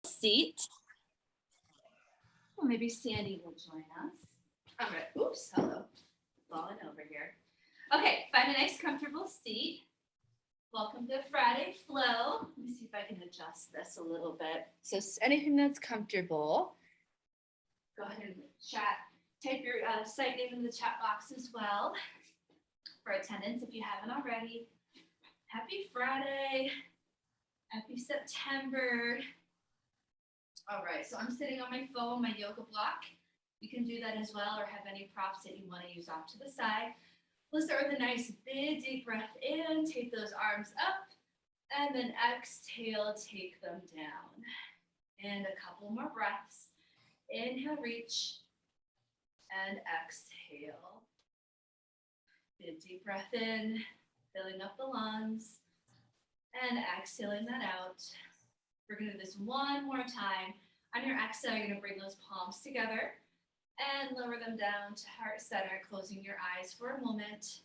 seat. Well, maybe Sandy will join us. All right. Oops. Hello. Falling over here. Okay. Find a nice, comfortable seat. Welcome to Friday Flow. Let me see if I can adjust this a little bit. So anything that's comfortable. Go ahead and chat. Type your site name in the chat box as well for attendance if you haven't already. Happy Friday. Happy September. All right, so I'm sitting on my phone, my yoga block. You can do that as well, or have any props that you want to use off to the side. Let's start with a nice big deep breath in. Take those arms up, and then exhale, take them down. And a couple more breaths. Inhale, reach, and exhale. Big deep breath in, filling up the lungs, and exhaling that out. We're going to do this one more time. On your exhale, you're going to bring those palms together and lower them down to heart center, closing your eyes for a moment.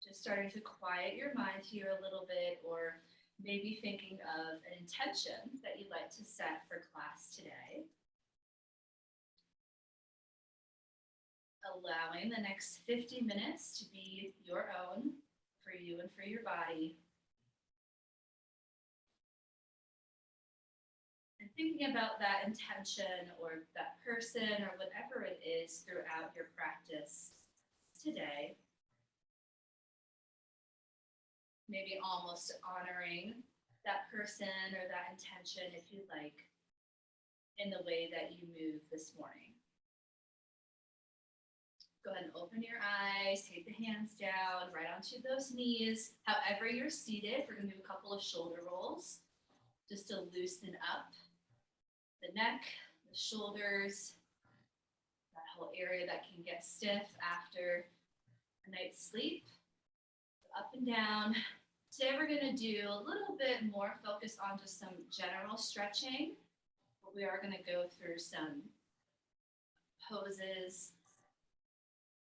Just starting to quiet your mind here a little bit, or maybe thinking of an intention that you'd like to set for class today. Allowing the next 50 minutes to be your own, for you and for your body. And thinking about that intention or that person or whatever it is throughout your practice today. Maybe almost honoring that person or that intention, if you'd like, in the way that you move this morning. Go ahead and open your eyes, take the hands down, right onto those knees. However you're seated, we're gonna do a couple of shoulder rolls, just to loosen up the neck, the shoulders, that whole area that can get stiff after a night's sleep. Up and down. Today we're gonna do a little bit more focus on just some general stretching, but we are gonna go through some poses,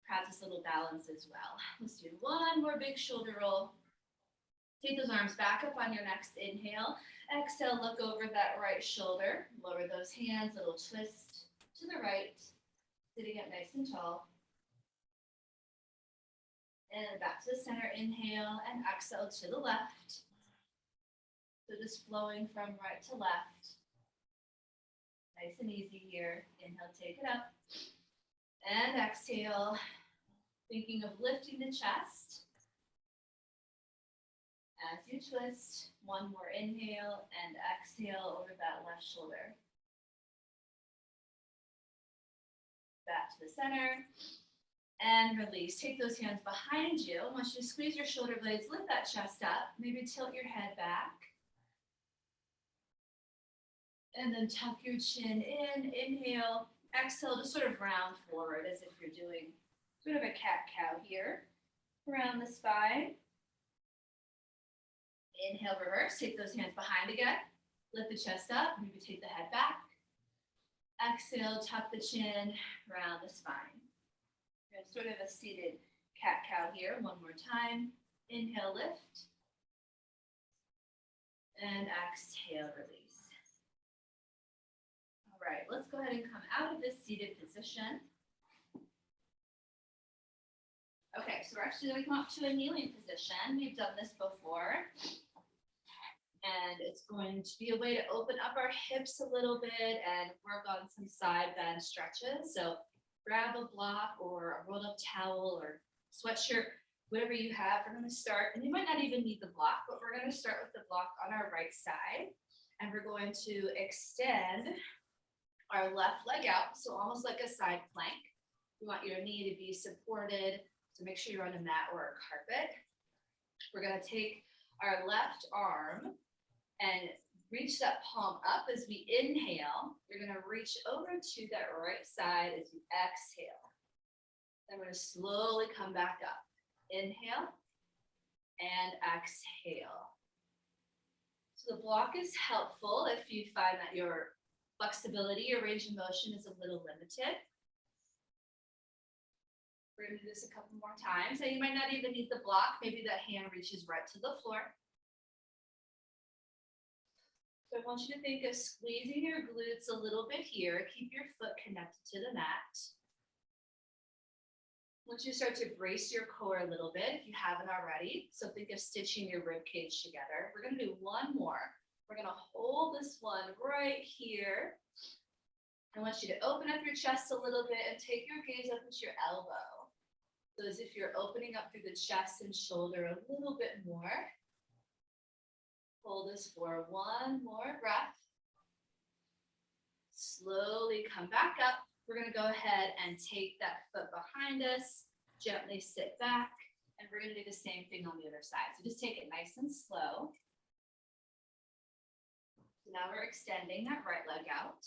practice a little balance as well. Let's do one more big shoulder roll. Take those arms back up on your next inhale. Exhale, look over that right shoulder. Lower those hands, little twist to the right. Sitting up nice and tall. And back to the center, inhale, and exhale to the left. So just flowing from right to left. Nice and easy here. Inhale, take it up. And exhale. Thinking of lifting the chest. As you twist, one more inhale and exhale over that left shoulder. Back to the center and release. Take those hands behind you. I want you to squeeze your shoulder blades, lift that chest up, maybe tilt your head back. And then tuck your chin in, inhale, exhale, just sort of round forward as if you're doing sort of a cat-cow here, around the spine. Inhale, reverse, take those hands behind again, lift the chest up, maybe take the head back. Exhale, tuck the chin, round the spine. Sort of a seated cat-cow here, one more time. Inhale, lift. And exhale, release. All right, let's go ahead and come out of this seated position. Okay, so we're actually going to come up to a kneeling position. We've done this before. And it's going to be a way to open up our hips a little bit and work on some side bend stretches. So grab a block or a rolled up towel or sweatshirt, whatever you have. We're going to start, and you might not even need the block, but we're going to start with the block on our right side. And we're going to extend our left leg out, so almost like a side plank. We want your knee to be supported, so make sure you're on a mat or a carpet. We're going to take our left arm and reach that palm up as we inhale. You're going to reach over to that right side as you exhale. Then we're going to slowly come back up. Inhale and exhale. So the block is helpful if you find that your flexibility, your range of motion is a little limited. We're going to do this a couple more times. And you might not even need the block. Maybe that hand reaches right to the floor. So I want you to think of squeezing your glutes a little bit here. Keep your foot connected to the mat. Once you start to brace your core a little bit, if you haven't already, so think of stitching your rib cage together. We're going to do one more. We're going to hold this one right here. I want you to open up your chest a little bit and take your gaze up at your elbow. So as if you're opening up through the chest and shoulder a little bit more. Hold this for one more breath. Slowly come back up. We're going to go ahead and take that foot behind us, gently sit back, and we're going to do the same thing on the other side. So just take it nice and slow. So now we're extending that right leg out.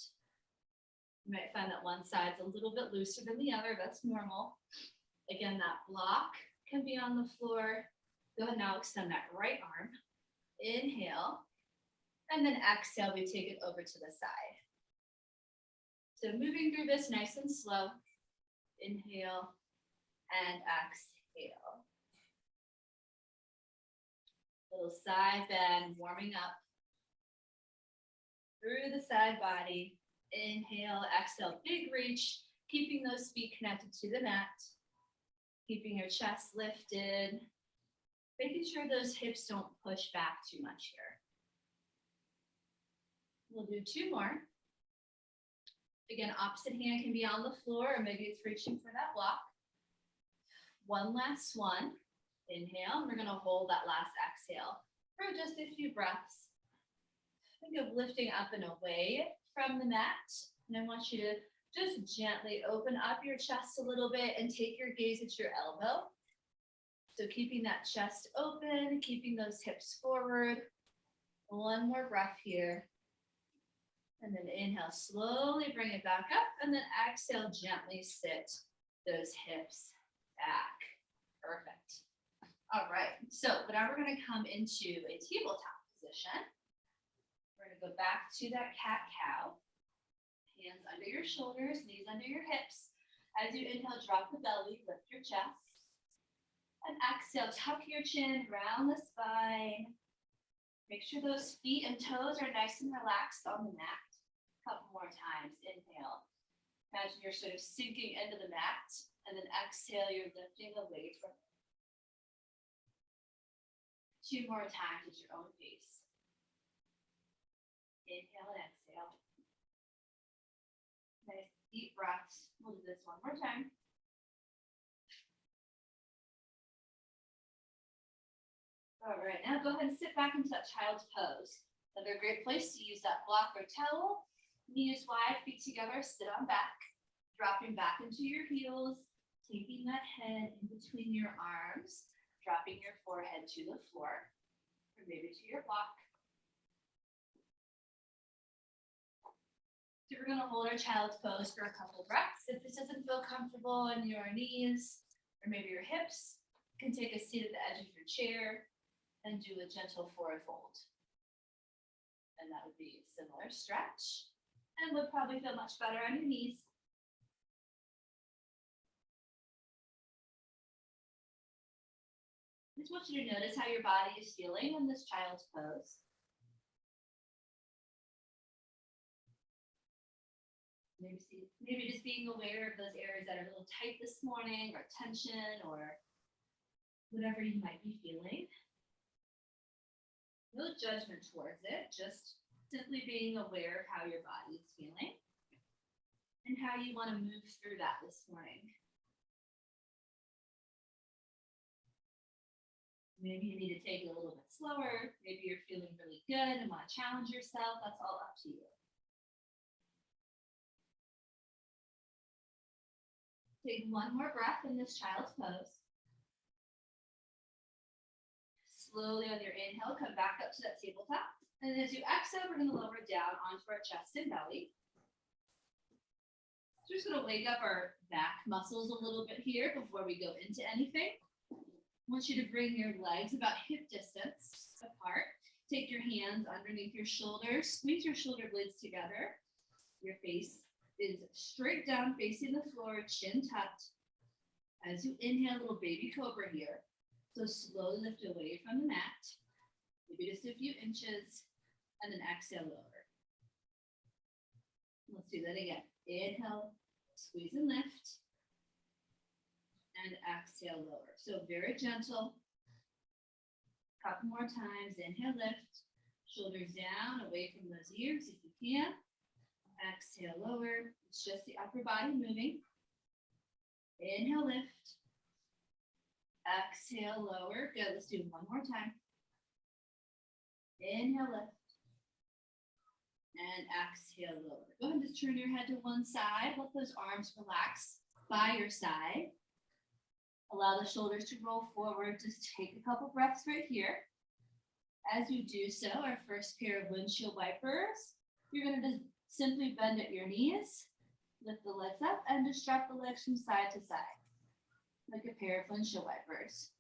You might find that one side's a little bit looser than the other. That's normal. Again, that block can be on the floor. Go ahead now, extend that right arm. Inhale, and then exhale, we take it over to the side. So moving through this nice and slow. Inhale and exhale. Little side bend, warming up. Through the side body. Inhale, exhale, big reach. Keeping those feet connected to the mat. Keeping your chest lifted. Making sure those hips don't push back too much here. We'll do two more. Again, opposite hand can be on the floor, or maybe it's reaching for that block. One last one. Inhale, and we're going to hold that last exhale for just a few breaths. Think of lifting up and away from the mat. And I want you to just gently open up your chest a little bit and take your gaze at your elbow. So keeping that chest open, keeping those hips forward. One more breath here. And then inhale, slowly bring it back up. And then exhale, gently sit those hips back. Perfect. All right. So now we're going to come into a tabletop position. We're going to go back to that cat-cow. Hands under your shoulders, knees under your hips. As you inhale, drop the belly, lift your chest. And exhale, tuck your chin, round the spine. Make sure those feet and toes are nice and relaxed on the mat. A couple more times. Inhale. Imagine you're sort of sinking into the mat. And then exhale, you're lifting away from it. Two more times at your own pace. Inhale and exhale. Nice deep breaths. We'll do this one more time. All right, now go ahead and sit back into that child's pose. Another great place to use that block or towel. Knees wide, feet together, sit on back. Dropping back into your heels, taking that head in between your arms, dropping your forehead to the floor, or maybe to your block. So we're gonna hold our child's pose for a couple breaths. If this doesn't feel comfortable in your knees, or maybe your hips, you can take a seat at the edge of your chair and do a gentle forward fold. And that would be a similar stretch and would probably feel much better on your knees. I just want you to notice how your body is feeling in this child's pose. Maybe just being aware of those areas that are a little tight this morning, or tension, or whatever you might be feeling. No judgment towards it, just simply being aware of how your body is feeling and how you want to move through that this morning. Maybe you need to take it a little bit slower. Maybe you're feeling really good and want to challenge yourself. That's all up to you. Take one more breath in this child's pose. Slowly on your inhale, come back up to that tabletop. And as you exhale, we're going to lower down onto our chest and belly. So we're just going to wake up our back muscles a little bit here before we go into anything. I want you to bring your legs about hip distance apart. Take your hands underneath your shoulders. Squeeze your shoulder blades together. Your face is straight down, facing the floor, chin tucked. As you inhale, little baby cobra here. So slowly lift away from the mat. Maybe just a few inches. and then exhale, lower. Let's do that again. Inhale, squeeze and lift, and exhale, lower. So very gentle. Couple more times. Inhale, lift, shoulders down, away from those ears if you can. Exhale, lower. It's just the upper body moving. Inhale, lift. Exhale, lower. Good. Let's do one more time. Inhale, lift. And exhale, lower. Go ahead and just turn your head to one side. Let those arms relax by your side. Allow the shoulders to roll forward. Just take a couple breaths right here. As you do so, our first pair of windshield wipers, you're going to just simply bend at your knees, lift the legs up, and just drop the legs from side to side, like a pair of windshield wipers.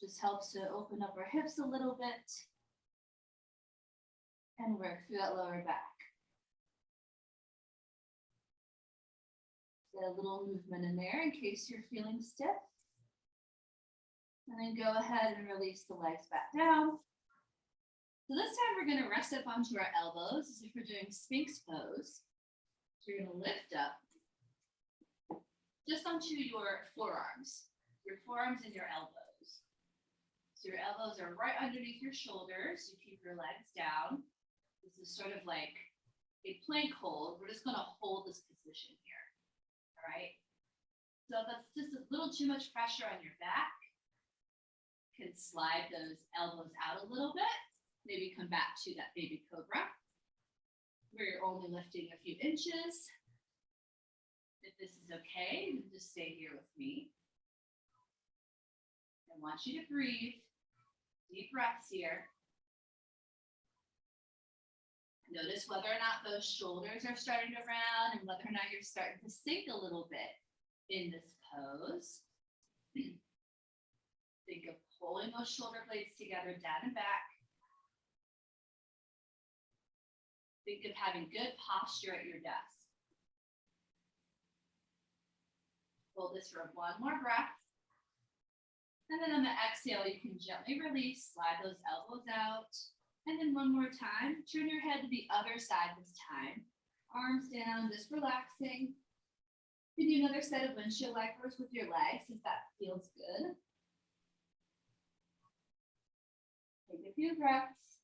Just helps to open up our hips a little bit and work through that lower back. Get a little movement in there in case you're feeling stiff. And then go ahead and release the legs back down. So this time we're going to rest up onto our elbows as if we're doing Sphinx Pose. So you're going to lift up just onto your forearms and your elbows. So your elbows are right underneath your shoulders. You keep your legs down. This is sort of like a plank hold. We're just going to hold this position here. All right. So if that's just a little too much pressure on your back, you can slide those elbows out a little bit. Maybe come back to that baby cobra where you're only lifting a few inches. If this is okay, you can just stay here with me. I want you to breathe. Deep breaths here. Notice whether or not those shoulders are starting to round and whether or not you're starting to sink a little bit in this pose. Think of pulling those shoulder blades together, down and back. Think of having good posture at your desk. Hold this for one more breath. And then on the exhale, you can gently release, slide those elbows out. And then one more time, turn your head to the other side this time. Arms down, just relaxing. You can do another set of windshield wipers with your legs if that feels good. Take a few breaths.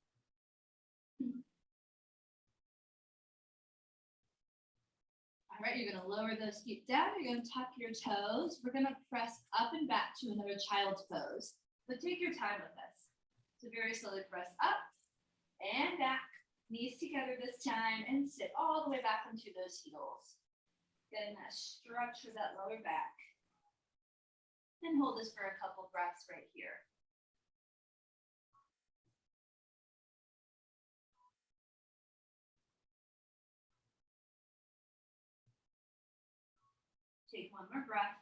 All right, you're going to lower those feet down. You're going to tuck your toes. We're going to press up and back to another child's pose. But take your time with this. So very slowly press up and back. Knees together this time and sit all the way back into those heels. Getting that stretch for that lower back. And hold this for a couple breaths right here. Take one more breath.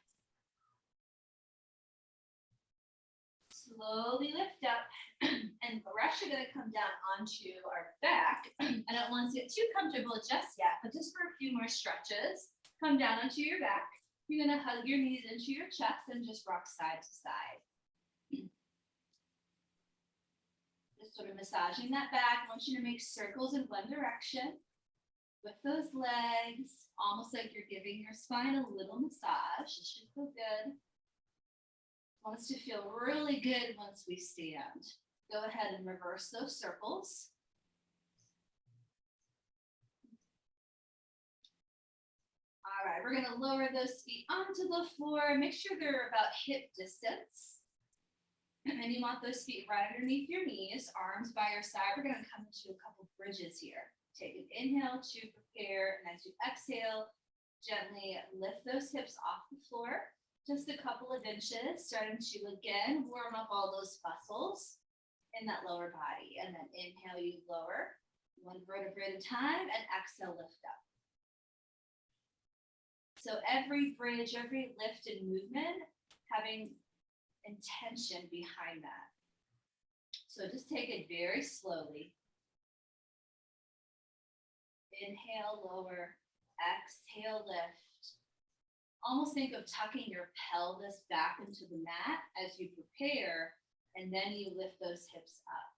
Slowly lift up, and we're actually going to come down onto our back. I don't want to get too comfortable just yet, but just for a few more stretches, come down onto your back. You're going to hug your knees into your chest and just rock side to side. Just sort of massaging that back. I want you to make circles in one direction with those legs, almost like you're giving your spine a little massage. It should feel good. I want us to feel really good once we stand. Go ahead and reverse those circles. All right, we're going to lower those feet onto the floor. Make sure they're about hip distance. And then you want those feet right underneath your knees, arms by your side. We're going to come into a couple bridges here. Take an inhale to prepare, and as you exhale, gently lift those hips off the floor. Just a couple of inches, starting to again warm up all those muscles in that lower body. And then inhale, you lower one vertebrae at a time, and exhale, lift up. So every bridge, every lift and movement, having intention behind that. So just take it very slowly. Inhale, lower, exhale, lift. Almost think of tucking your pelvis back into the mat as you prepare, and then you lift those hips up.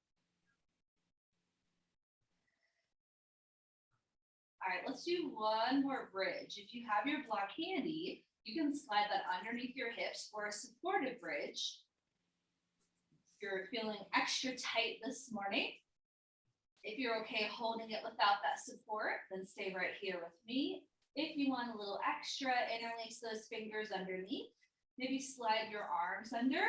right, let's do one more bridge. If you have your block handy, you can slide that underneath your hips for a supportive bridge. If you're feeling extra tight this morning, if you're okay holding it without that support, then stay right here with me. If you want a little extra, interlace those fingers underneath. Maybe slide your arms under.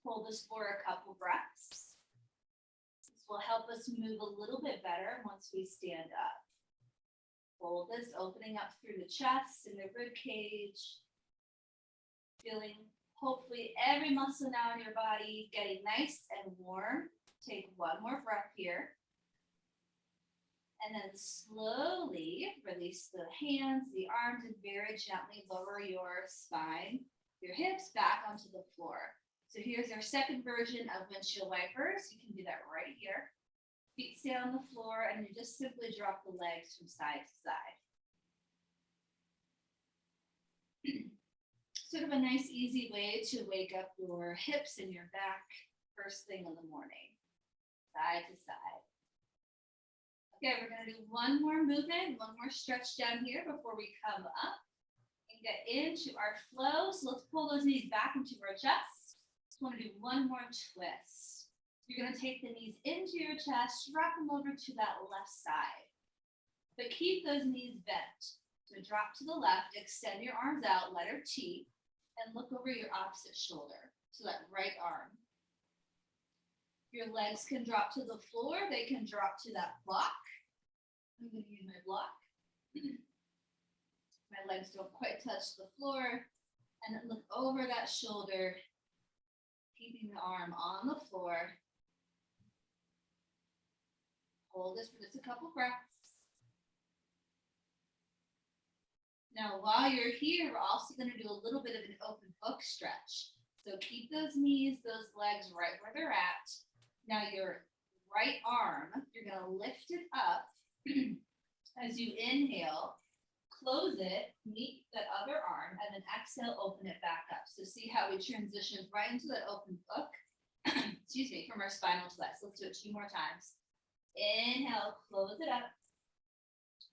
Hold this for a couple breaths. This will help us move a little bit better once we stand up. Hold this, opening up through the chest and the rib cage. Feeling hopefully every muscle now in your body getting nice and warm. Take one more breath here. And then slowly release the hands, the arms, and very gently lower your spine, your hips back onto the floor. So here's our second version of windshield wipers. You can do that right here. Feet stay on the floor, and you just simply drop the legs from side to side. Sort of a nice, easy way to wake up your hips and your back first thing in the morning, side to side. Okay, we're gonna do one more movement, one more stretch down here before we come up and get into our flow. So let's pull those knees back into our chest. Just wanna do one more twist. You're gonna take the knees into your chest, rock them over to that left side. But keep those knees bent. So drop to the left, extend your arms out, letter T, and look over your opposite shoulder, so that right arm. Your legs can drop to the floor. They can drop to that block. I'm going to use my block. My legs don't quite touch the floor. And then look over that shoulder, keeping the arm on the floor. Hold this for just a couple breaths. Now, while you're here, we're also going to do a little bit of an open book stretch. So keep those knees, those legs right where they're at. Now your right arm, you're going to lift it up as you inhale, close it, meet that other arm, and then exhale, open it back up. So see how we transition right into that open book, excuse me, from our spinal twist. Let's do it 2 more times. Inhale, close it up.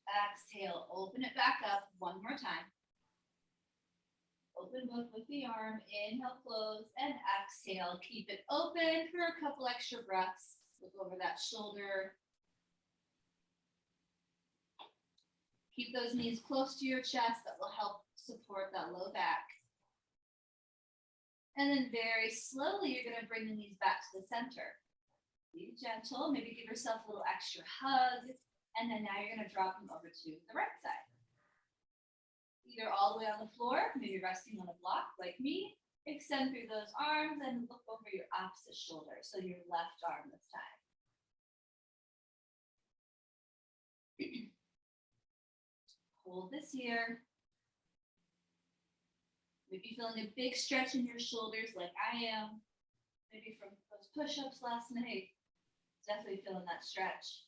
Exhale, open it back up 1 more time. Open book with the arm, inhale, close, and exhale. Keep it open for a couple extra breaths. Look over that shoulder. Keep those knees close to your chest. That will help support that low back. And then very slowly, you're gonna bring the knees back to the center. Be gentle, maybe give yourself a little extra hug. And then now you're gonna drop them over to the right side. Either all the way on the floor, maybe resting on a block like me, extend through those arms and look over your opposite shoulder, so your left arm this time. Hold this here. Maybe feeling a big stretch in your shoulders like I am, maybe from those push-ups last night. Definitely feeling that stretch.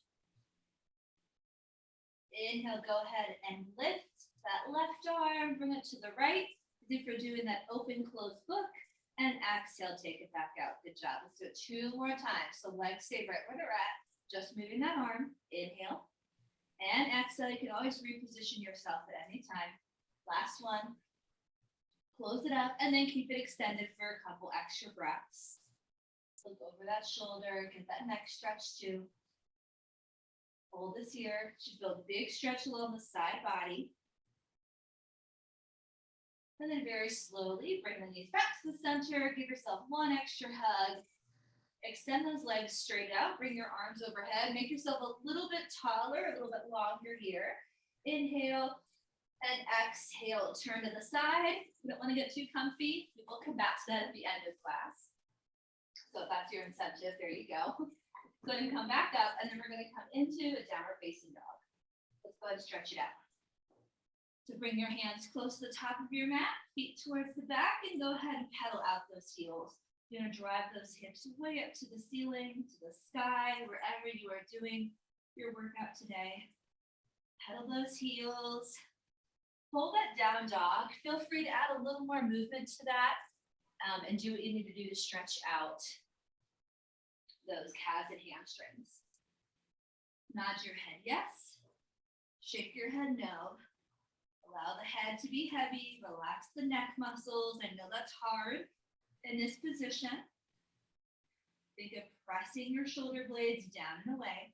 Inhale, go ahead and lift that left arm, bring it to the right, as if you're doing that open, closed book, and exhale, take it back out. Good job. Let's do it 2 more times. So legs stay right where they're at, just moving that arm. Inhale, and exhale. You can always reposition yourself at any time. Last one. Close it up, and then keep it extended for a couple extra breaths. Look over that shoulder, get that neck stretch too. Hold this here. Should feel a big stretch along the side body. And then very slowly bring the knees back to the center. Give yourself 1 extra hug. Extend those legs straight out. Bring your arms overhead. Make yourself a little bit taller, a little bit longer here. Inhale and exhale. Turn to the side. You don't want to get too comfy. We will come back to that at the end of class. So if that's your incentive, there you go. Go ahead and come back up, and then we're going to come into a downward facing dog. Let's go ahead and stretch it out. So bring your hands close to the top of your mat, feet towards the back, and go ahead and pedal out those heels. You're going to drive those hips way up to the ceiling, to the sky, wherever you are doing your workout today. Pedal those heels. Hold that down dog. Feel free to add a little more movement to that, and do what you need to do to stretch out those calves and hamstrings. Nod your head yes. Shake your head no. Allow the head to be heavy. Relax the neck muscles. I know that's hard in this position. Think of pressing your shoulder blades down and away.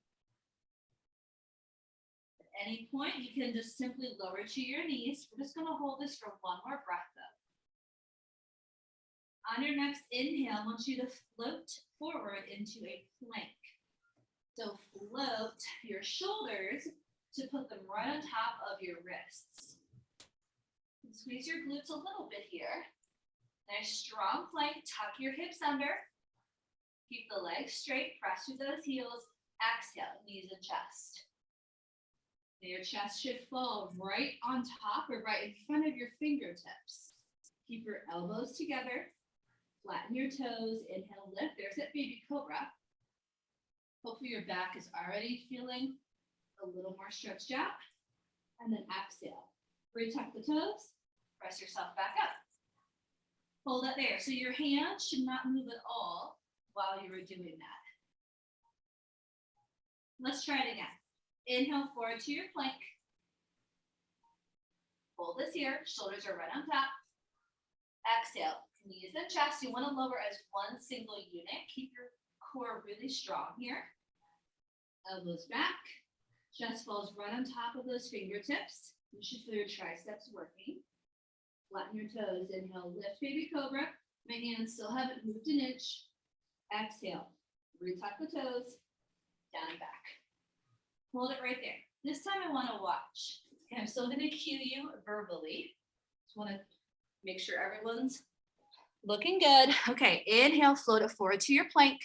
At any point, you can just simply lower to your knees. We're just going to hold this for one more breath though. On your next inhale, I want you to float forward into a plank. So float your shoulders to put them right on top of your wrists. Squeeze your glutes a little bit here. Nice strong plank, tuck your hips under. Keep the legs straight, press through those heels. Exhale, knees and chest. Your chest should fall right on top or right in front of your fingertips. Keep your elbows together. Flatten your toes. Inhale, lift. There's that baby cobra. Hopefully your back is already feeling a little more stretched out. And then exhale. Retuck the toes. Press yourself back up. Hold it there. So your hands should not move at all while you were doing that. Let's try it again. Inhale forward to your plank. Hold this here. Shoulders are right on top. Exhale. Knees and chest. You want to lower as one single unit. Keep your core really strong here. Elbows back. Chest falls right on top of those fingertips. You should feel your triceps working. Flatten your toes. Inhale, lift baby cobra. My hands still haven't moved an inch. Exhale. Retuck the toes. Down and back. Hold it right there. This time I want to watch. Okay, I'm still going to cue you verbally. Just want to make sure everyone's looking good. Okay, inhale, float it forward to your plank.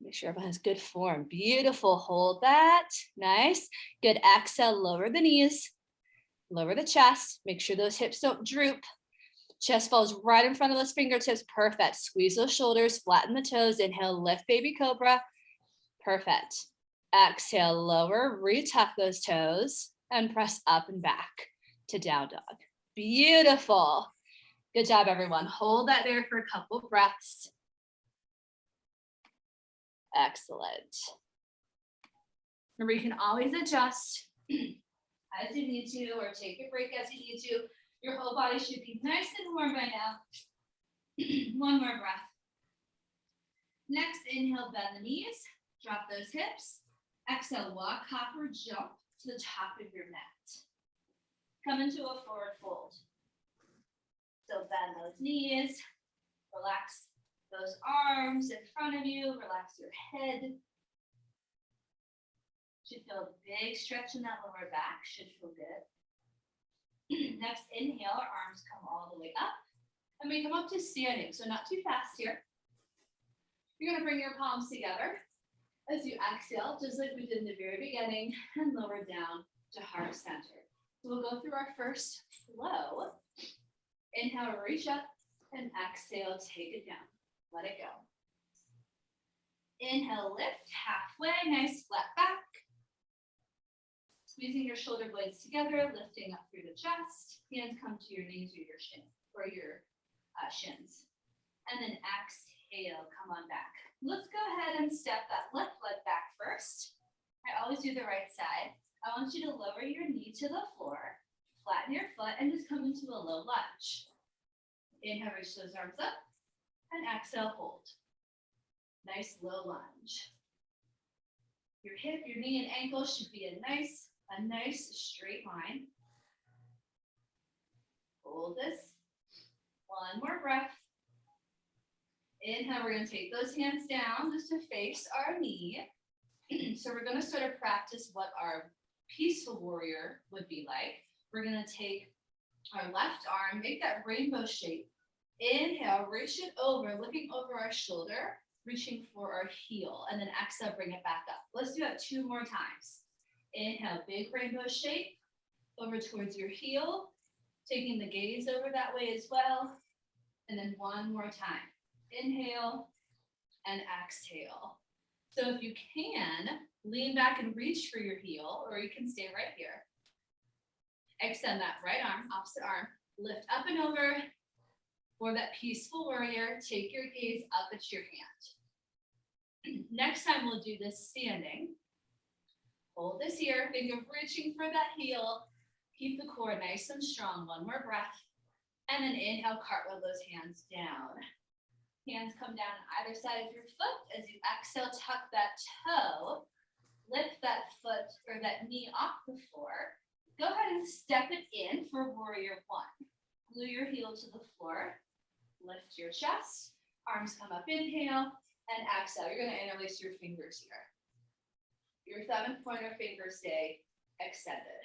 Make sure everyone has good form. Beautiful. Hold that. Nice. Good. Exhale, lower the knees. Lower the chest. Make sure those hips don't droop. Chest falls right in front of those fingertips. Perfect. Squeeze those shoulders. Flatten the toes. Inhale, lift baby cobra. Perfect. Exhale, lower. Retuck those toes and press up and back to down dog. Beautiful. Good job, everyone. Hold that there for a couple breaths. Excellent. Remember, you can always adjust as you need to, or take a break as you need to. Your whole body should be nice and warm by now. One more breath. Next, inhale, bend the knees, drop those hips. Exhale, walk, hop, or jump to the top of your mat. Come into a forward fold. So bend those knees, relax those arms in front of you, relax your head. Should feel a big stretch in that lower back, should feel good. Next, inhale, our arms come all the way up, and we come up to standing, so not too fast here. You're gonna bring your palms together as you exhale, just like we did in the very beginning, and lower down to heart center. So we'll go through our first flow. Inhale, reach up, and exhale, take it down. Let it go. Inhale, lift halfway, nice flat back. Squeezing your shoulder blades together, lifting up through the chest. Hands come to your knees or your shin, or your shins. And then exhale, come on back. Let's go ahead and step that left leg back first. I always do the right side. I want you to lower your knee to the floor, flatten your foot, and just come into a low lunge. Inhale, reach those arms up, and exhale, hold. Nice low lunge. Your hip, your knee, and ankle should be a nice straight line. Hold this. One more breath. Inhale, we're going to take those hands down just to face our knee. So we're going to sort of practice what our peaceful warrior would be like. We're going to take our left arm, make that rainbow shape. Inhale, reach it over, looking over our shoulder, reaching for our heel, and then exhale, bring it back up. Let's do that 2 more times. Inhale, big rainbow shape, over towards your heel, taking the gaze over that way as well. And then 1 more time. Inhale and exhale. So if you can, lean back and reach for your heel, or you can stay right here. Extend that right arm, opposite arm, lift up and over. For that peaceful warrior, take your gaze up at your hand. Next time we'll do this standing. Hold this here, think of reaching for that heel. Keep the core nice and strong. One more breath. And then inhale, cartwheel those hands down. Hands come down on either side of your foot. As you exhale, tuck that toe. Lift that foot or that knee off the floor. Go ahead and step it in for warrior one. Glue your heel to the floor. Lift your chest. Arms come up, inhale, and exhale. You're going to interlace your fingers here. Your thumb and pointer fingers stay extended.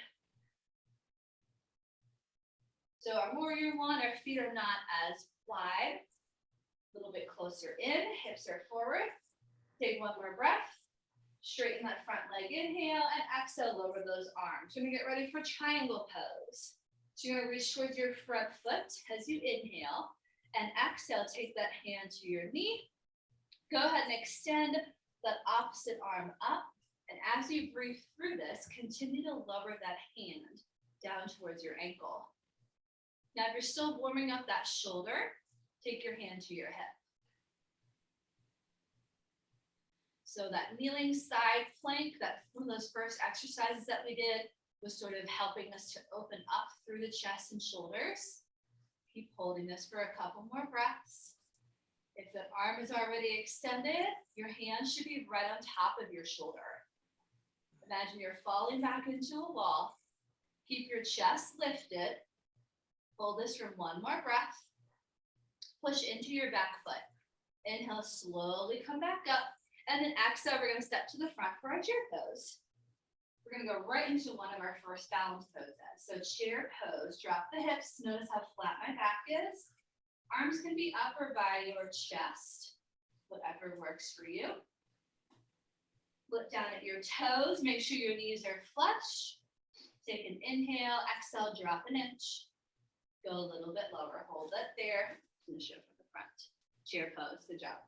So our warrior one, our feet are not as wide. A little bit closer in, hips are forward. Take one more breath. Straighten that front leg, inhale, and exhale, lower those arms. We're gonna get ready for triangle pose. So you're gonna reach towards your front foot as you inhale, and exhale, take that hand to your knee. Go ahead and extend that opposite arm up. And as you breathe through this, continue to lower that hand down towards your ankle. Now, if you're still warming up that shoulder, take your hand to your hip. So that kneeling side plank, that's one of those first exercises that we did, was sort of helping us to open up through the chest and shoulders. Keep holding this for a couple more breaths. If the arm is already extended, your hand should be right on top of your shoulder. Imagine you're falling back into a wall. Keep your chest lifted. Hold this for one more breath. Push into your back foot. Inhale, slowly come back up. And then exhale, we're going to step to the front for our chair pose. We're going to go right into one of our first balance poses. So chair pose, drop the hips. Notice how flat my back is. Arms can be up or by your chest, whatever works for you. Look down at your toes. Make sure your knees are flush. Take an inhale, exhale, drop an inch. Go a little bit lower, hold it there. Finish it from the front. Chair pose, good job.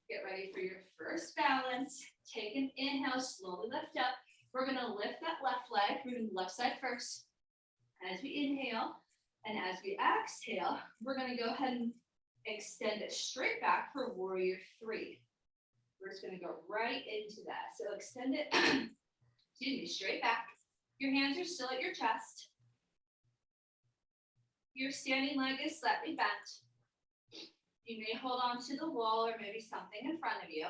Get ready for your first balance. Take an inhale, slowly lift up. We're gonna lift that left leg. We're gonna do left side first. As we inhale and as we exhale, we're gonna go ahead and extend it straight back for warrior three. We're just gonna go right into that. So extend it, excuse me, straight back. Your hands are still at your chest. Your standing leg is slightly bent. You may hold on to the wall or maybe something in front of you.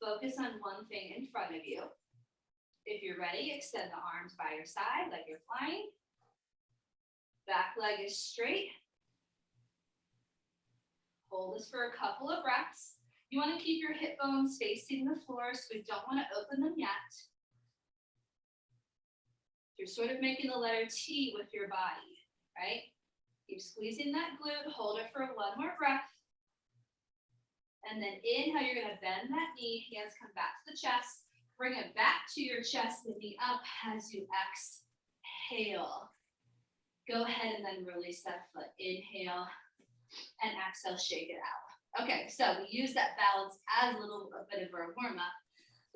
Focus on one thing in front of you. If you're ready, extend the arms by your side like you're flying. Back leg is straight. Hold this for a couple of breaths. You want to keep your hip bones facing the floor, so we don't want to open them yet. You're sort of making the letter T with your body, right? Keep squeezing that glute, hold it for one more breath. And then inhale, you're gonna bend that knee, hands come back to the chest, bring it back to your chest, the knee up as you exhale. Go ahead and then release that foot. Inhale and exhale, shake it out. Okay, so we use that balance as a little bit of a warm up.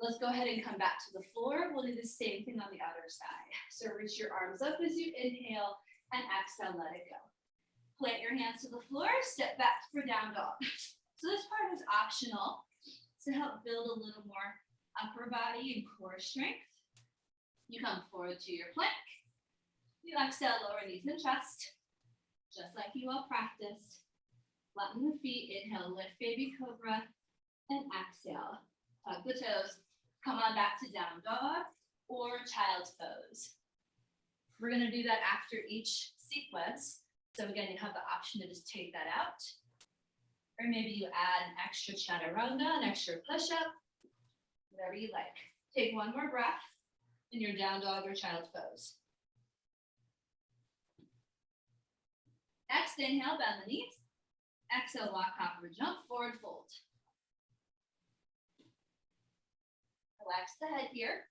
Let's go ahead and come back to the floor. We'll do the same thing on the other side. So reach your arms up as you inhale and exhale, let it go. Plant your hands to the floor, step back for down dog. So this part is optional to help build a little more upper body and core strength. You come forward to your plank. You exhale, lower knees and chest, just like you all practiced. Flatten the feet, inhale, lift baby cobra, and exhale. Tuck the toes. Come on back to down dog or child's pose. We're gonna do that after each sequence. So again, you have the option to just take that out. Or maybe you add an extra chaturanga, an extra push-up, whatever you like. Take one more breath in your down dog or child's pose. Inhale, bend the knees. Exhale, walk, hop, or jump, forward fold. Relax the head here.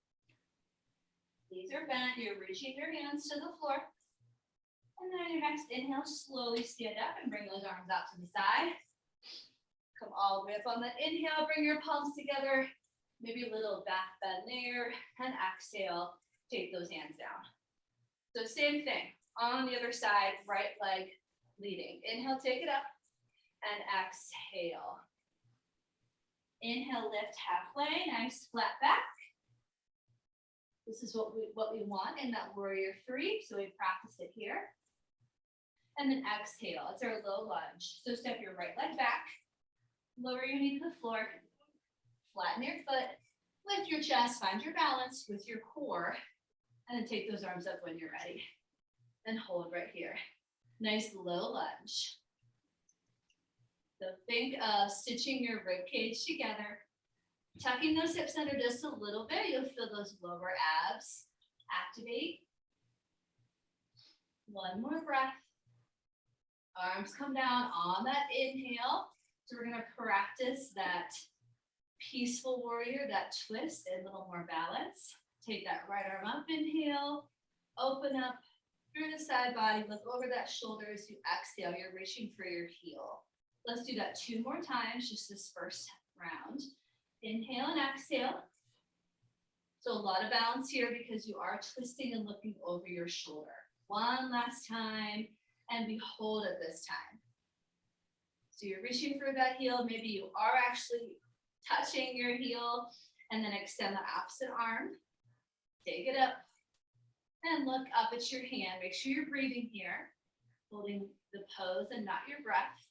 Knees are bent, you're reaching your hands to the floor. And then your next inhale, slowly stand up and bring those arms out to the side. Come all the way up on that inhale, bring your palms together. Maybe a little back bend there. And exhale, take those hands down. So same thing, on the other side, right leg leading. Inhale, take it up. And exhale. Inhale, lift halfway, nice flat back. This is what we want in that warrior three, so we practice it here. And then exhale, it's our low lunge. So step your right leg back, lower your knee to the floor, flatten your foot, lift your chest, find your balance with your core, and then take those arms up when you're ready. And hold right here. Nice low lunge. So think of stitching your rib cage together, tucking those hips under just a little bit. You'll feel those lower abs activate. One more breath. Arms come down on that inhale. So we're gonna practice that peaceful warrior, that twist, and a little more balance. Take that right arm up, inhale, open up through the side body, look over that shoulder as you exhale, you're reaching for your heel. Let's do that 2 more times, just this first round. Inhale and exhale. So a lot of balance here because you are twisting and looking over your shoulder. One last time, and we hold it this time. So you're reaching for that heel, maybe you are actually touching your heel, and then extend the opposite arm. Take it up, and look up at your hand. Make sure you're breathing here, holding the pose and not your breath.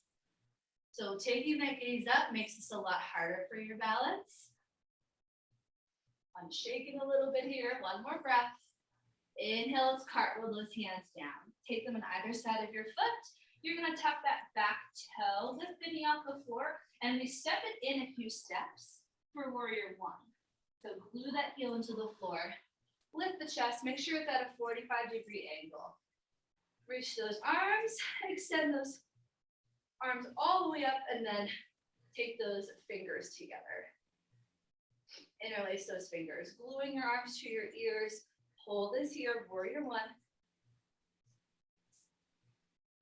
So taking that gaze up makes this a lot harder for your balance. I'm shaking a little bit here. One more breath. Inhale, let's cartwheel those hands down. Take them on either side of your foot. You're gonna tuck that back toe, lift the knee off the floor, and we step it in a few steps for warrior one. So glue that heel into the floor. Lift the chest, make sure it's at a 45-degree angle. Reach those arms, extend those arms all the way up, and then take those fingers together. Interlace those fingers, gluing your arms to your ears. Hold this here, warrior one.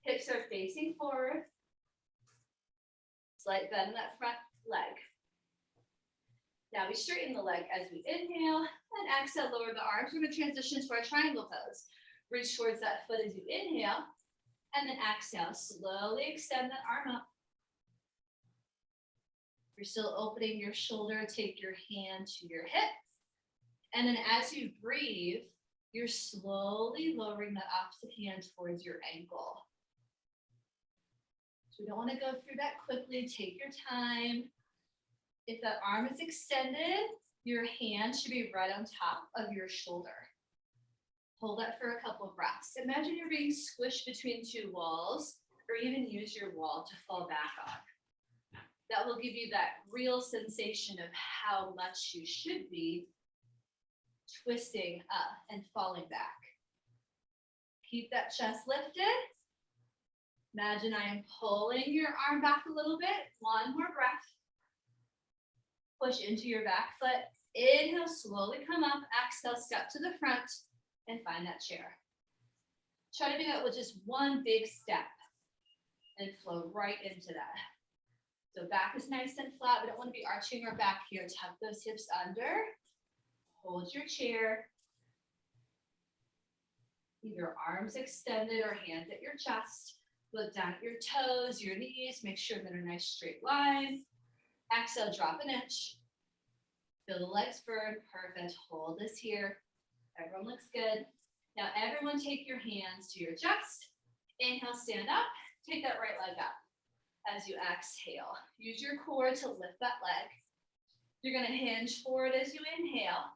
Hips are facing forward. Slight bend in that front leg. Now we straighten the leg as we inhale and exhale, lower the arms. We're going to transition to our triangle pose. Reach towards that foot as you inhale, and then exhale. Slowly extend that arm up. You're still opening your shoulder, take your hand to your hip. And then as you breathe, you're slowly lowering that opposite hand towards your ankle. So we don't want to go through that quickly. Take your time. If that arm is extended, your hand should be right on top of your shoulder. Hold that for a couple of breaths. Imagine you're being squished between 2 walls, or even use your wall to fall back on. That will give you that real sensation of how much you should be twisting up and falling back. Keep that chest lifted. Imagine I am pulling your arm back a little bit. One more breath. Push into your back foot. Inhale, slowly come up. Exhale, step to the front and find that chair. Try to do that with just one big step and flow right into that. So back is nice and flat. We don't want to be arching our back here. Tuck those hips under. Hold your chair. Either arms extended or hands at your chest. Look down at your toes, your knees. Make sure they're in a nice straight line. Exhale, drop an inch. Feel the legs burn. Perfect. Hold this here. Everyone looks good. Now everyone take your hands to your chest. Inhale, stand up. Take that right leg up. As you exhale, use your core to lift that leg. You're going to hinge forward as you inhale.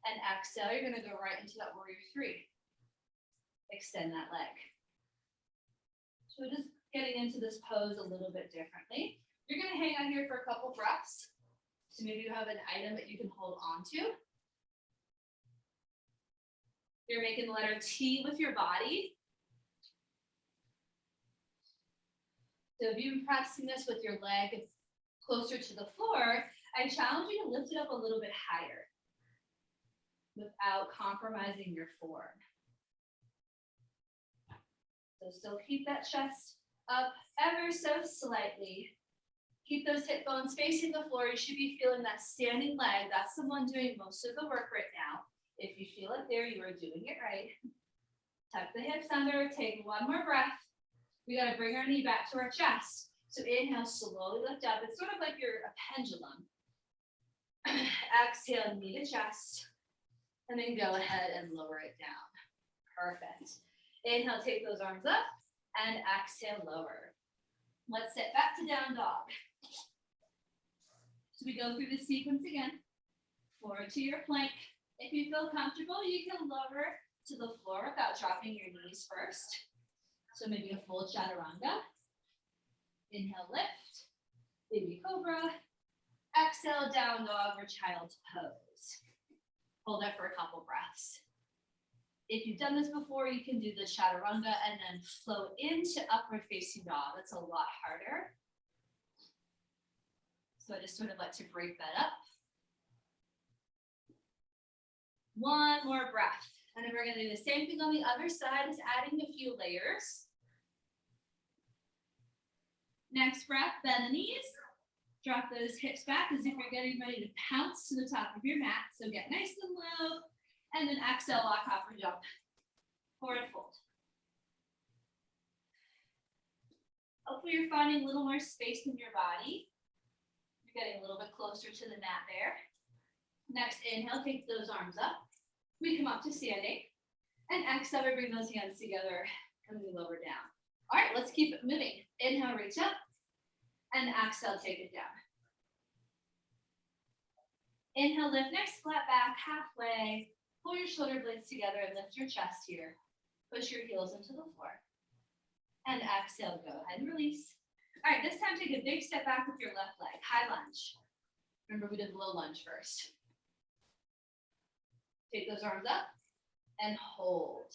And exhale, you're going to go right into that warrior three. Extend that leg. So just getting into this pose a little bit differently. You're going to hang on here for a couple breaths. So maybe you have an item that you can hold on to. You're making the letter T with your body. So if you've been practicing this with your leg closer to the floor, I challenge you to lift it up a little bit higher without compromising your form. So still keep that chest up ever so slightly. Keep those hip bones facing the floor. You should be feeling that standing leg. That's the one doing most of the work right now. If you feel it there, you are doing it right. Tuck the hips under, take one more breath. We got to bring our knee back to our chest. So inhale, slowly lift up. It's sort of like you're a pendulum. Exhale, knee to chest. And then go ahead and lower it down. Perfect. Inhale, take those arms up. And exhale, lower. Let's sit back to down dog. So we go through the sequence again. Forward to your plank. If you feel comfortable, you can lower to the floor without dropping your knees first. So maybe a full chaturanga. Inhale, lift. Baby cobra. Exhale, down dog or child's pose. Hold that for a couple breaths. If you've done this before, you can do the chaturanga and then flow into upward facing dog. That's a lot harder. So I just sort of like to break that up. One more breath. And then we're going to do the same thing on the other side, is adding a few layers. Next breath, bend the knees. Drop those hips back as if you're getting ready to pounce to the top of your mat. So get nice and low. And then exhale, lock off or jump. Forward fold. Hopefully you're finding a little more space in your body. You're getting a little bit closer to the mat there. Next, inhale, take those arms up. We come up to standing. And exhale, we bring those hands together and we lower down. All right, let's keep it moving. Inhale, reach up. And exhale, take it down. Inhale, lift, next flat back, halfway. Pull your shoulder blades together and lift your chest here. Push your heels into the floor. And exhale, go ahead and release. All right, this time take a big step back with your left leg, high lunge. Remember we did the low lunge first. Take those arms up and hold.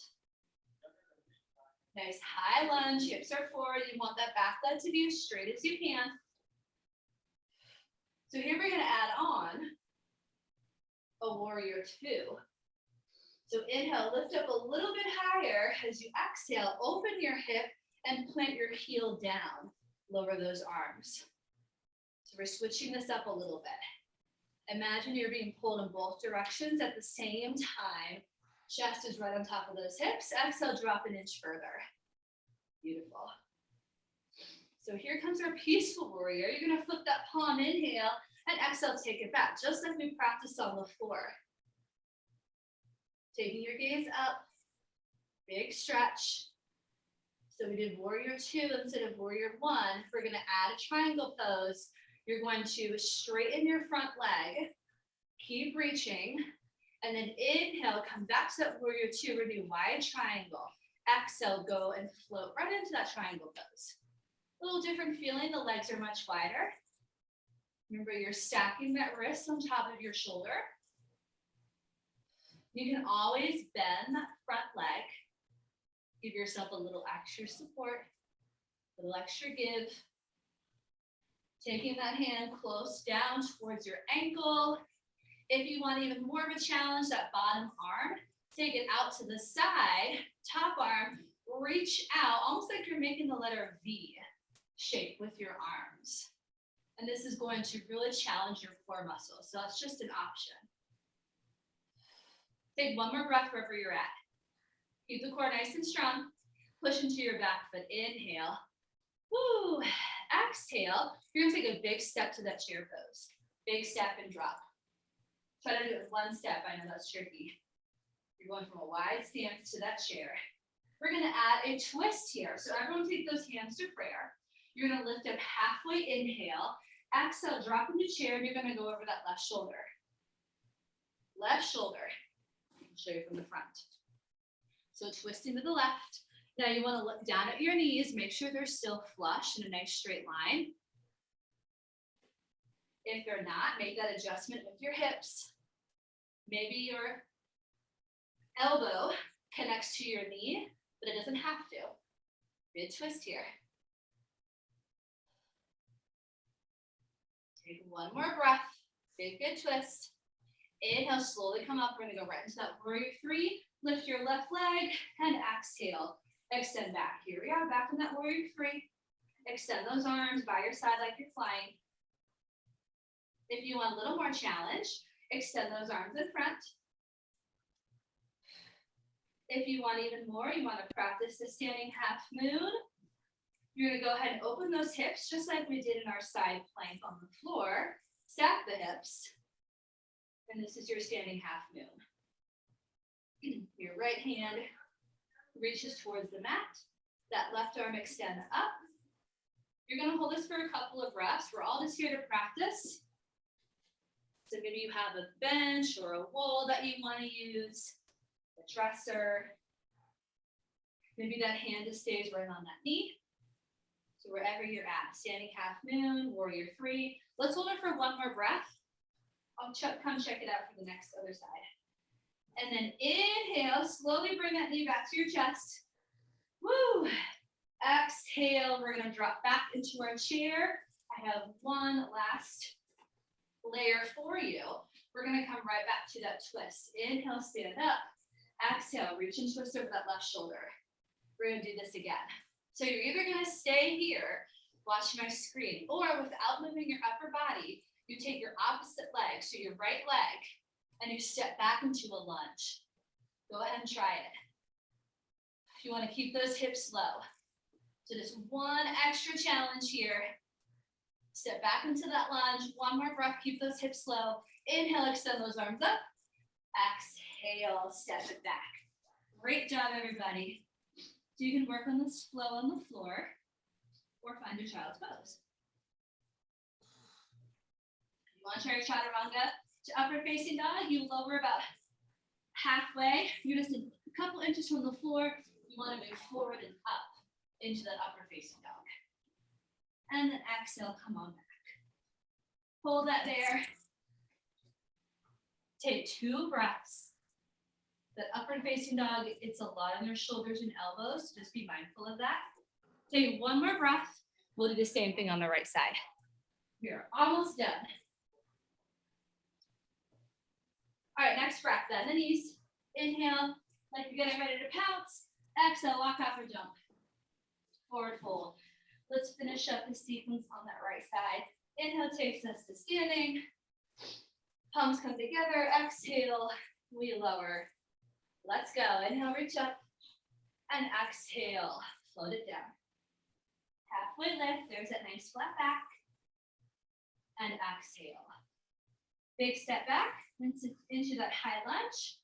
Nice high lunge, hips are forward. You want that back leg to be as straight as you can. So here we're gonna add on a warrior two. So inhale, lift up a little bit higher. As you exhale, open your hip and plant your heel down. Lower those arms. So we're switching this up a little bit. Imagine you're being pulled in both directions at the same time. Chest is right on top of those hips. Exhale, drop an inch further. Beautiful. So here comes our peaceful warrior. You're gonna flip that palm, inhale, and exhale, take it back, just like we practiced on the floor. Taking your gaze up, big stretch. So we did warrior two instead of warrior one. We're gonna add a triangle pose. You're going to straighten your front leg, keep reaching, and then inhale, come back to that warrior two. We're gonna do wide triangle. Exhale, go and float right into that triangle pose. A little different feeling, the legs are much wider. Remember, you're stacking that wrist on top of your shoulder. You can always bend that front leg. Give yourself a little extra support, a little extra give. Taking that hand close down towards your ankle. If you want even more of a challenge, that bottom arm, take it out to the side, top arm, reach out, almost like you're making the letter V shape with your arms. And this is going to really challenge your core muscles. So that's just an option. Take one more breath wherever you're at. Keep the core nice and strong. Push into your back foot. Inhale. Woo. Exhale. You're going to take a big step to that chair pose. Big step and drop. Try to do it with one step. I know that's tricky. You're going from a wide stance to that chair. We're going to add a twist here. So everyone take those hands to prayer. You're going to lift up halfway. Inhale. Exhale. Drop into chair. And you're going to go over that left shoulder. Left shoulder. I'll show you from the front. So twisting to the left. Now you want to look down at your knees. Make sure they're still flush in a nice straight line. If they're not, make that adjustment with your hips. Maybe your elbow connects to your knee, but it doesn't have to. Good twist here. Take one more breath. Big, good twist. Inhale, slowly come up. We're going to go right into that warrior three. Lift your left leg and exhale. Extend back. Here we are, back in that warrior three. Extend those arms by your side like you're flying. If you want a little more challenge, extend those arms in front. If you want even more, you want to practice the standing half moon. You're going to go ahead and open those hips just like we did in our side plank on the floor. Stack the hips. And this is your standing half moon. Your right hand reaches towards the mat. That left arm extends up. You're going to hold this for a couple of reps. We're all just here to practice. So maybe you have a bench or a wall that you want to use, a dresser. Maybe that hand just stays right on that knee. So wherever you're at, standing half moon, warrior three. Let's hold it for one more breath. I'll come check it out for the next other side. And then inhale, slowly bring that knee back to your chest. Woo! Exhale, we're gonna drop back into our chair. I have one last layer for you. We're gonna come right back to that twist. Inhale, stand up. Exhale, reach and twist over that left shoulder. We're gonna do this again. So you're either gonna stay here, watch my screen, or without moving your upper body, you take your opposite leg, so your right leg, and you step back into a lunge. Go ahead and try it. If you wanna keep those hips low. So just one extra challenge here. Step back into that lunge. One more breath, keep those hips low. Inhale, extend those arms up. Exhale, step it back. Great job, everybody. So you can work on this flow on the floor or find your child's pose. You want to try your chaturanga to upward facing dog, you lower about halfway. You're just a couple inches from the floor. You want to move forward and up into that upward facing dog. And then exhale, come on back. Hold that there. Take 2 breaths. That upward facing dog, it's a lot on your shoulders and elbows, so just be mindful of that. Take 1 more breath. We'll do the same thing on the right side. We're almost done. All right, next breath, bend the knees. Inhale, like you're getting ready to pounce. Exhale, walk off or jump. Forward fold. Let's finish up the sequence on that right side. Inhale takes us to standing. Palms come together. Exhale, we lower. Let's go. Inhale, reach up. And exhale, float it down. Halfway lift. There's that nice flat back. And exhale. Big step back into that high lunge.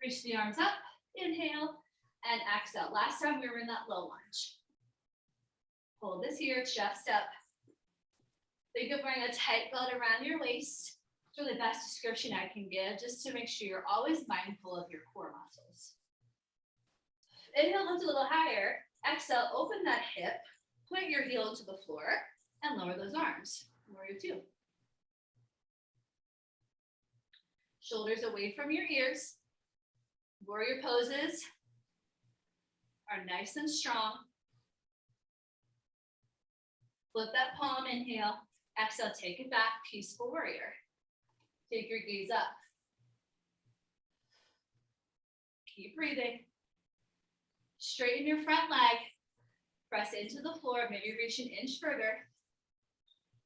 Reach the arms up. Inhale and exhale. Last time we were in that low lunge. Hold this here, chest up. Think of wearing a tight belt around your waist. It's really the best description I can give, just to make sure you're always mindful of your core muscles. Inhale, lift a little higher. Exhale, open that hip. Point your heel to the floor and lower those arms. Warrior two. Shoulders away from your ears. Warrior poses are nice and strong. Flip that palm, inhale. Exhale, take it back, peaceful warrior. Take your gaze up. Keep breathing. Straighten your front leg. Press into the floor, maybe reach an inch further.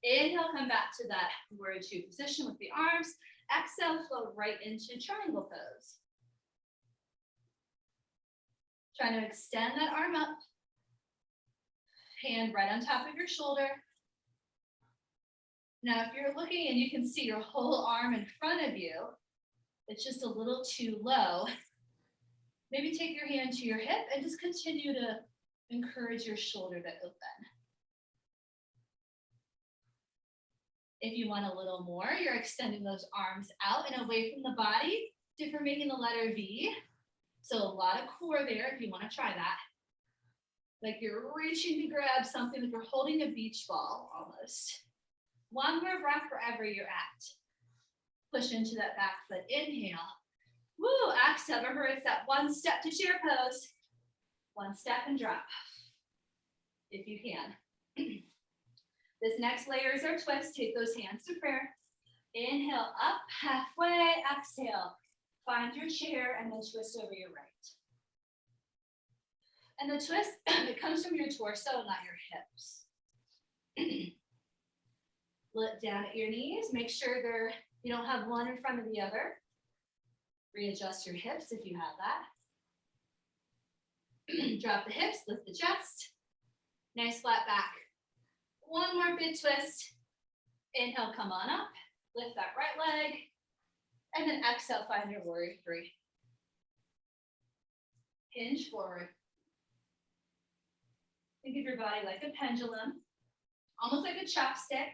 Inhale, come back to that warrior two position with the arms. Exhale, float right into triangle pose. Trying to extend that arm up. Hand right on top of your shoulder. Now, if you're looking and you can see your whole arm in front of you, it's just a little too low. Maybe take your hand to your hip and just continue to encourage your shoulder to open. If you want a little more, you're extending those arms out and away from the body. If you're making the letter V, so a lot of core there if you want to try that. Like you're reaching to grab something, like you're holding a beach ball almost. One more breath wherever you're at. Push into that back foot. Inhale. Woo, exhale. Remember, it's that one step to chair pose. One step and drop, if you can. This next layer is our twist. Take those hands to prayer. Inhale, up, halfway. Exhale. Find your chair and then twist over your right. And the twist, it comes from your torso, not your hips. Look down at your knees. Make sure you don't have one in front of the other. Readjust your hips if you have that. Drop the hips, lift the chest. Nice flat back. One more big twist. Inhale, come on up. Lift that right leg. And then exhale, find your warrior three. Hinge forward. Think of your body like a pendulum, almost like a chopstick.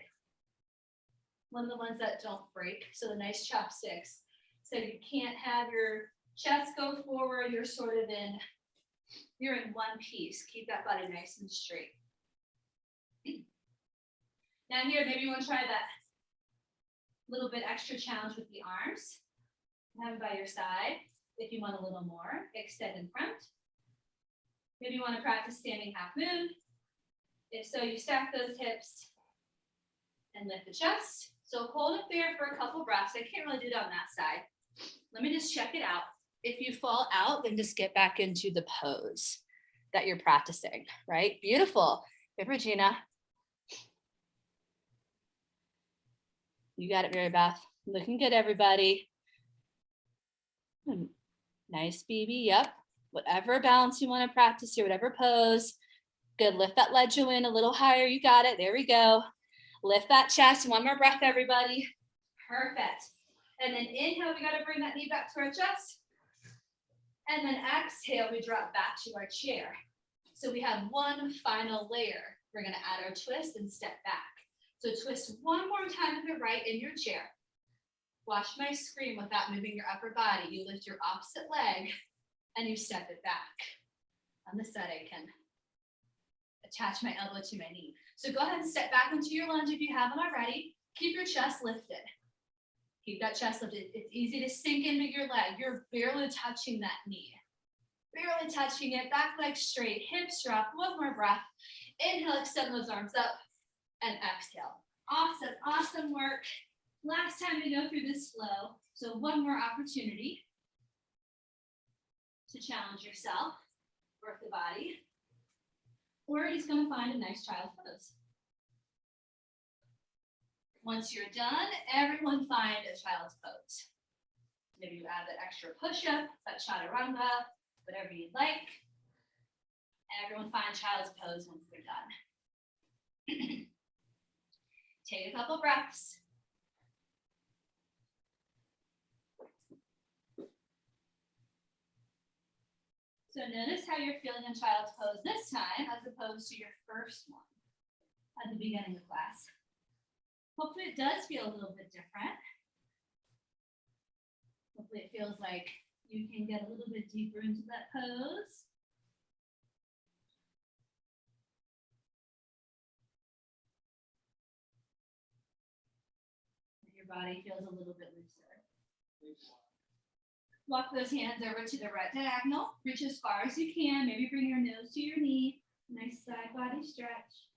One of the ones that don't break, so the nice chopsticks. So you can't have your chest go forward, you're sort of you're in one piece. Keep that body nice and straight. Now here, maybe you want to try that little bit extra challenge with the arms. Have it by your side. If you want a little more, extend in front. Maybe you want to practice standing half moon. If so, you stack those hips and lift the chest. So hold it there for a couple breaths. I can't really do it on that side. Let me just check it out. If you fall out, then just get back into the pose that you're practicing, right? Beautiful. Good, Regina. You got it, Mary Beth. Looking good, everybody. Nice, BB. Yep. Whatever balance you want to practice here, whatever pose. Good. Lift that ledge in a little higher. You got it. There we go. Lift that chest. One more breath, everybody. Perfect. And then inhale, we got to bring that knee back to our chest. And then exhale, we drop back to our chair. So we have one final layer. We're going to add our twist and step back. So twist one more time to the right in your chair. Watch my screen without moving your upper body. You lift your opposite leg and you step it back. On this side, I can attach my elbow to my knee. So go ahead and step back into your lunge if you haven't already. Keep your chest lifted. Keep that chest lifted. It's easy to sink into your leg. You're barely touching that knee. Barely touching it. Back leg straight. Hips drop. One more breath. Inhale, extend those arms up. And exhale. Awesome, awesome work. Last time we go through this flow. So one more opportunity to challenge yourself, work the body, or you're just going to find a nice child's pose. Once you're done, everyone find a child's pose. Maybe you add that extra push-up, that Chaturanga, whatever you'd like. Everyone find child's pose once they're done. Take a couple breaths. So notice how you're feeling in child's pose this time as opposed to your first one at the beginning of class. Hopefully it does feel a little bit different. Hopefully it feels like you can get a little bit deeper into that pose. Your body feels a little bit looser. Walk those hands over to the right diagonal. Reach as far as you can. Maybe bring your nose to your knee. Nice side body stretch.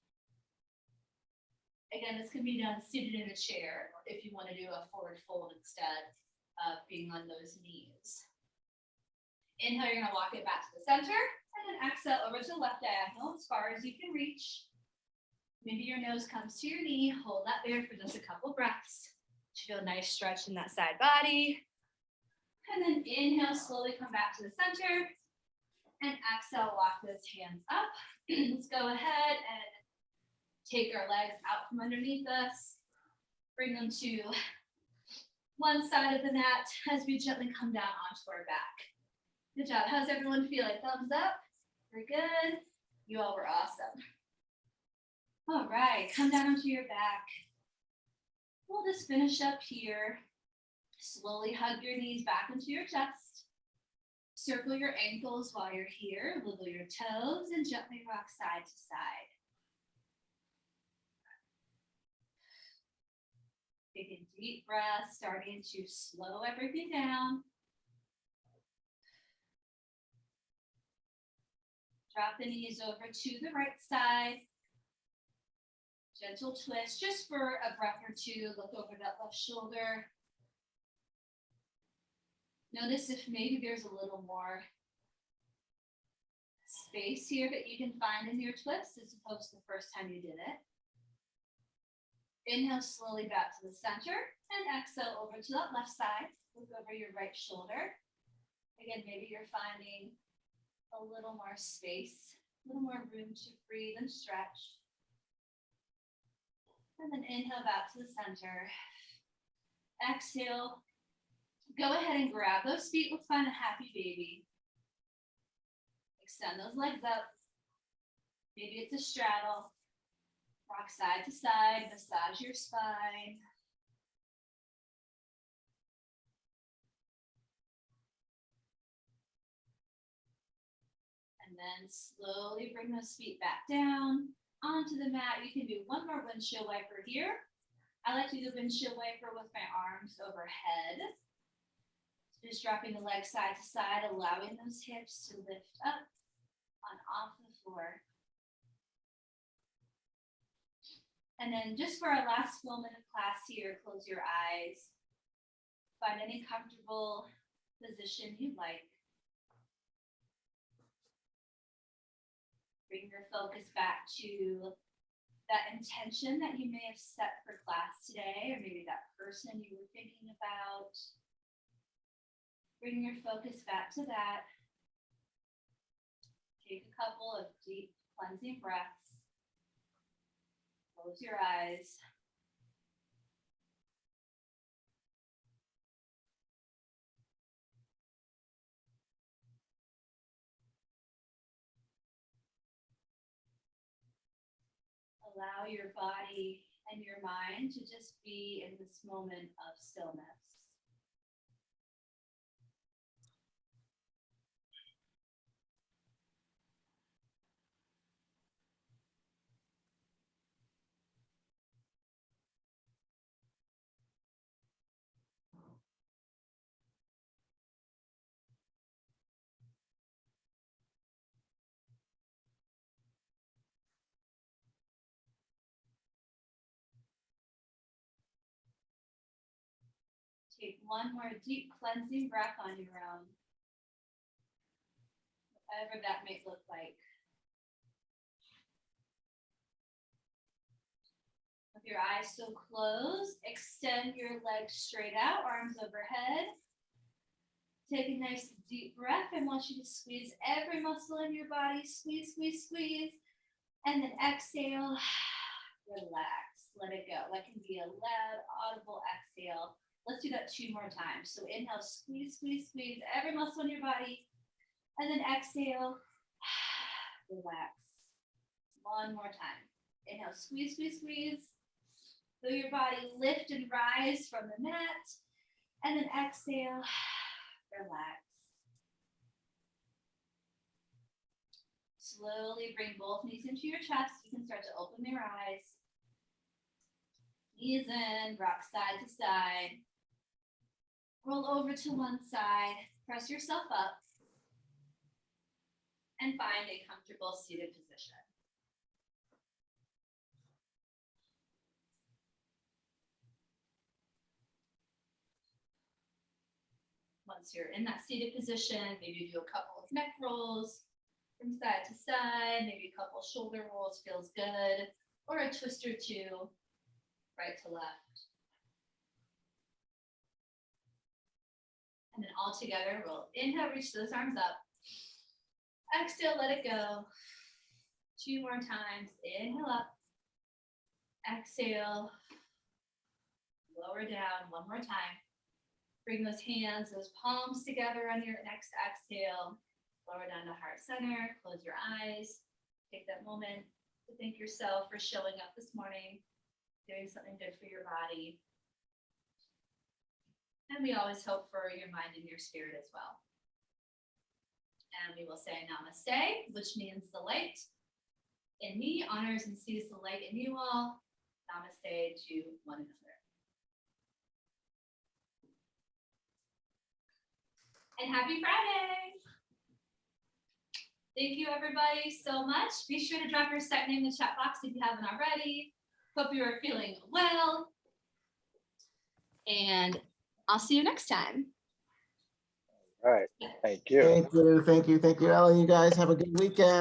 Again, this can be done seated in a chair if you want to do a forward fold instead of being on those knees. Inhale, you're going to walk it back to the center. And then exhale over to the left diagonal as far as you can reach. Maybe your nose comes to your knee. Hold that there for just a couple breaths. Feel a nice stretch in that side body. And then inhale, slowly come back to the center. And exhale, walk those hands up. Let's go ahead and take our legs out from underneath us. Bring them to one side of the mat as we gently come down onto our back. Good job. How's everyone feeling? Thumbs up. Very good. You all were awesome. All right, come down onto your back. We'll just finish up here. Slowly hug your knees back into your chest. Circle your ankles while you're here. Wiggle your toes and gently rock side to side. Taking deep breaths, starting to slow everything down. Drop the knees over to the right side. Gentle twist, just for a breath or two. Look over that left shoulder. Notice if maybe there's a little more space here that you can find in your twist as opposed to the first time you did it. Inhale slowly back to the center and exhale over to that left side. Look over your right shoulder. Again, maybe you're finding a little more space, a little more room to breathe and stretch. And then inhale back to the center. Exhale, Go ahead and grab those feet. Let's find a happy baby. Extend those legs up. Maybe it's a straddle. Rock side to side, massage your spine. And then slowly bring those feet back down onto the mat. You can do one more windshield wiper here. I like to do the windshield wiper with my arms overhead. So just dropping the legs side to side, allowing those hips to lift up on off the floor. And then just for our last moment of class here, close your eyes. Find any comfortable position you'd like. Bring your focus back to that intention that you may have set for class today, or maybe that person you were thinking about. Bring your focus back to that. Take a couple of deep cleansing breaths. Close your eyes. Allow your body and your mind to just be in this moment of stillness. Take one more deep cleansing breath on your own, whatever that may look like. With your eyes still closed, extend your legs straight out, arms overhead. Take a nice deep breath. I want you to squeeze every muscle in your body. Squeeze, squeeze, squeeze. And then exhale, relax, let it go. That can be a loud, audible exhale. Let's do that 2 more times. So inhale, squeeze, squeeze, squeeze every muscle in your body. And then exhale, relax. 1 more time. Inhale, squeeze, squeeze, squeeze. Feel your body lift and rise from the mat. And then exhale, relax. Slowly bring both knees into your chest. You can start to open your eyes. Knees in, rock side to side. Roll over to one side. Press yourself up. And find a comfortable seated position. Once you're in that seated position, maybe do a couple of neck rolls from side to side, maybe a couple shoulder rolls feels good, or a twist or two, right to left. And then all together, we'll inhale, reach those arms up. Exhale, let it go. 2 more times. Inhale up. Exhale. Lower down. 1 more time. Bring those hands, those palms together on your next exhale. Lower down to heart center. Close your eyes. Take that moment to thank yourself for showing up this morning, doing something good for your body. And we always hope for your mind and your spirit as well. And we will say namaste, which means the light in me honors and sees the light in you all. Namaste to one another. And happy Friday. Thank you everybody so much. Be sure to drop your site name in the chat box if you haven't already. Hope you are feeling well. And I'll see you next time. All right. Thank you. Thank you. Thank you. Thank you, Ellen. You guys have a good weekend.